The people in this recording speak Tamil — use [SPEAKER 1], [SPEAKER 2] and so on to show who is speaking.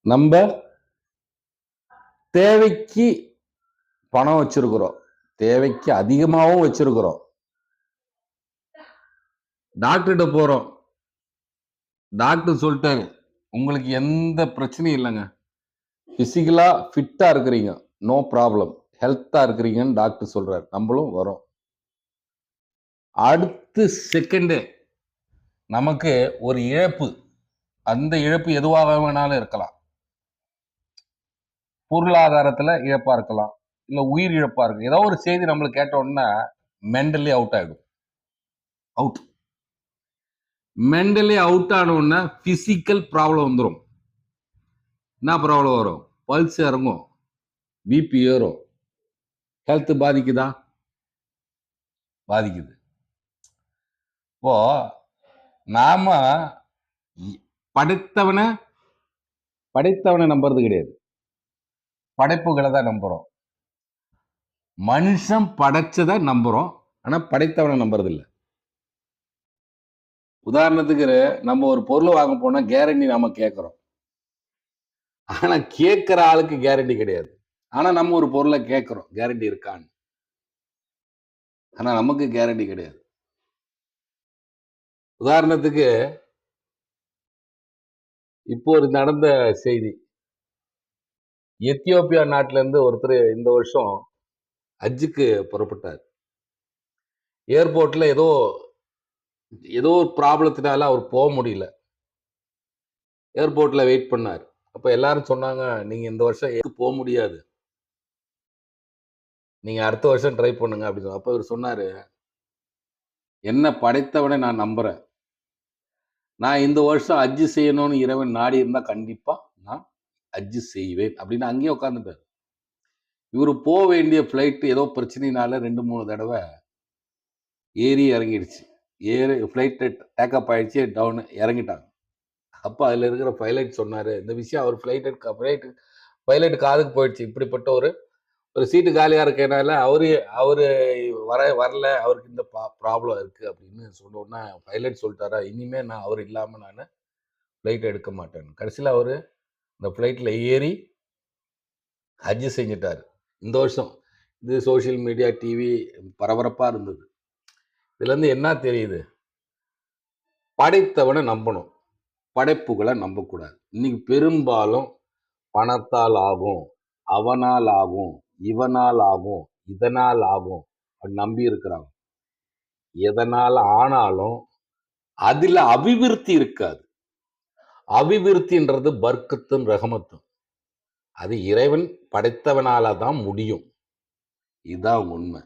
[SPEAKER 1] நம்ம தேவைக்கு பணம் வச்சிருக்கிறோம், தேவைக்கு அதிகமாகவும் வச்சிருக்கிறோம். டாக்டர்கிட்ட போறோம், டாக்டர் சொல்லிட்டாரு உங்களுக்கு எந்த பிரச்சனையும் இல்லைங்க, பிசிக்கலா ஃபிட்டா இருக்கிறீங்க, நோ ப்ராப்ளம், ஹெல்த்தா இருக்கிறீங்கன்னு டாக்டர் சொல்றாரு. நம்மளும் வரோம். அடுத்த செகண்டே நமக்கு ஒரு இழப்பு, அந்த இழப்பு எதுவாக வேணாலும் இருக்கலாம். பொருளாதாரத்துல இழப்பா இருக்கலாம், இல்ல உயிர் இழப்பா இருக்கு. ஏதோ ஒரு செய்தி நம்மளுக்கு கேட்ட உடனே மென்டலி அவுட் ஆயிடும். அவுட் மென்டலி அவுட் ஆன உடனே பிசிக்கல் ப்ராப்ளம் வந்துடும். என்ன ப்ராப்ளம் வரும்? பல்ஸ் இறங்கும், பிபி ஏறும், ஹெல்த் பாதிக்குதா? பாதிக்குது. இப்போ நாம படைத்தவனை நம்புறது கிடையாது, படைப்புகளை தான் நம்புறோம். மனுஷன் படைச்சதை நம்புறோம், ஆனா படைத்தவனை நம்புறது இல்லை. உதாரணத்துக்கு நம்ம ஒரு பொருள் வாங்க போனா கேரண்டி நாம கேட்கிறோம், ஆனா கேட்கிற ஆளுக்கு கேரண்டி கிடையாது. ஆனா நம்ம ஒரு பொருளை கேட்கிறோம், கேரண்டி இருக்கான்னு. ஆனா நமக்கு கேரண்டி கிடையாது. உதாரணத்துக்கு இப்போ ஒரு நடந்த செய்தி, எத்தியோப்பியா நாட்டில இருந்து ஒருத்தர் இந்த வருஷம் ஹஜ்ஜுக்கு புறப்பட்டார். ஏர்போர்ட்ல ஏதோ ஒரு ப்ராப்ளத்தினால அவர் போக முடியல. ஏர்போர்ட்ல வெயிட் பண்ணார். அப்ப எல்லாரும் சொன்னாங்க, நீங்க இந்த வருஷம் போக முடியாது, நீங்க அடுத்த வருஷம் ட்ரை பண்ணுங்க அப்படின்னு. அப்ப அவர் சொன்னாரு, என்ன படைத்தவனை நான் நம்புறேன், நான் இந்த வருஷம் ஹஜ்ஜு செய்யணும்னு இறைவன் நாடி இருந்தா கண்டிப்பா நான் ஹஜ்ஜு செய்வேன் அப்படின்னு அங்கேயே உட்கார்ந்துட்டார். இவரு போக வேண்டிய பிளைட் ஏதோ பிரச்சனையினால 2-3 தடவை ஏறி இறங்கிடுச்சு. பிளைட் டேக்கப் ஆயிடுச்சு, டவுன் இறங்கிட்டாங்க. அப்ப அதுல இருக்கிற பைலட் சொன்னாரு, இந்த விஷயம் அவர் பைலட் காதுக்கு போயிடுச்சு. இப்படிப்பட்ட ஒரு சீட்டு காலியா இருக்கனால அவரு வரல, அவருக்கு இந்த ப்ராப்ளம் இருக்கு அப்படின்னு சொன்ன உடனே பைலட் சொல்லிட்டாரா, இனிமே நான் அவர் இல்லாம நான் பிளைட் எடுக்க மாட்டேன். கடைசியில் அவரு இந்த பிளைட்ல ஏறி ஹஜ்ஜு செஞ்சுட்டாரு. இந்த வருஷம் இது சோசியல் மீடியா, டிவி பரபரப்பா இருந்தது. இதுல இருந்து என்ன தெரியுது? படைத்தவனை நம்பணும், படைப்புகளை நம்பக்கூடாது. இன்னைக்கு பெரும்பாலும் பணத்தால் ஆகும், அவனால் ஆகும், இவனால் ஆகும், இதனால் ஆகும் நம்பி இருக்கிறாங்க. எதனால ஆனாலும் அதுல அபிவிருத்தி இருக்காது. அபிவிருத்தின்றது பர்க்கத்தும் ரஹமத்தும், அது இறைவன் படைத்தவனால தான் முடியும். இதுதான் உண்மை.